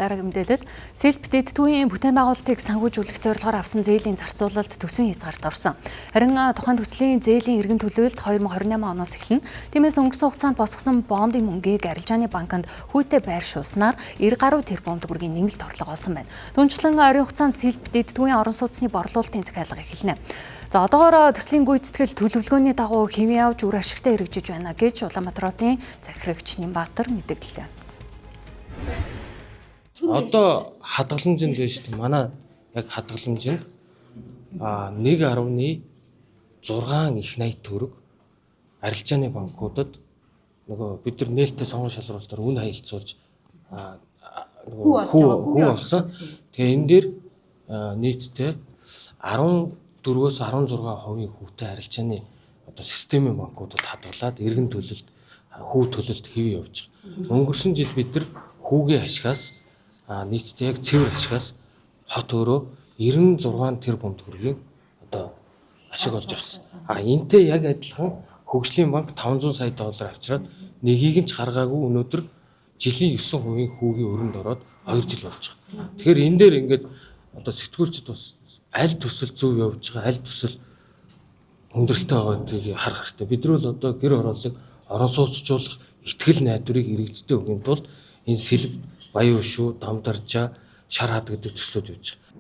Дараагийн мэдээлэл Селб дэд төвийн бүтээн байгуулалтыг санхүүжүүлэх зорилгоор авсан зээлийн зарцуулалт төсвийн хязгаарт орсон. Харин тухайн төслийн зээлийн эргэн төлөвлөлт 2028 оноос эхэлнэ. Тиймээс өнгөрсөн хугацаанд босгосон бондын мөнгийг арилжааны банкнд хүйтэ байршуулснаар 90 гаруй тэрбум төгрөгийн нэмэлт орлого олсон байна. Түүнчлэн ойрын хугацаанд Селб дэд төвийн орон сууцны борлуулалтын захиалга эхэлнэ. За одоогоор төслийн гүйцэтгэл төлөвлөгөөний дагуу хэвэн явж үр ашигтай хэрэгжиж байна гэж Улаанбаатар хотын захирагч Нямбаатар мэдээллээ. Одоо хадгаламжинд байна шүү дээ. Манай яг хадгаламжинд 1.6 их 80 төгрөг арилжааны банкудад нөгөө бид нар нээлттэй сонгон шалруулалтаар үн хаялцуулж хүү болсон. Тэгээ энэ дээр нийтдээ 14-өөс 16% хүүтэй арилжааны одоо системийн банкудад хадгалаад эргэн төлөлт хүү төлөлт хэвээ явж байгаа. Өнгөрсөн жил бид нар хүүгийн ашигаас нийтдээ яг цэвэр ашигаас хот өөрөө 96 тэрбум төгрөгийн одоо ашиг олж авсан. Энтэй яг адилхан хөгжлийн банк 500 сая доллар авчираад нэгийг нь ч гаргаагүй өнөөдөр жилийн 9% хүүгийн өрөнд ороод 2 жил болж байгаа. Тэгэхээр энэ дээр ингээд одоо сэтгүүлчд бас аль төсөл зөв явж байгаа, аль төсөл хүндрэлтэй байгааг харах хэрэгтэй. Бид нар бол одоо гэр хорооллыг орон сууцжуулах ихтгэл найдварыг иргэдтэй өгөх тулд энэ Селб, Баян Өшөө, Дамдаржаа, Шар хад гэдэг төслүүд явж байгаа.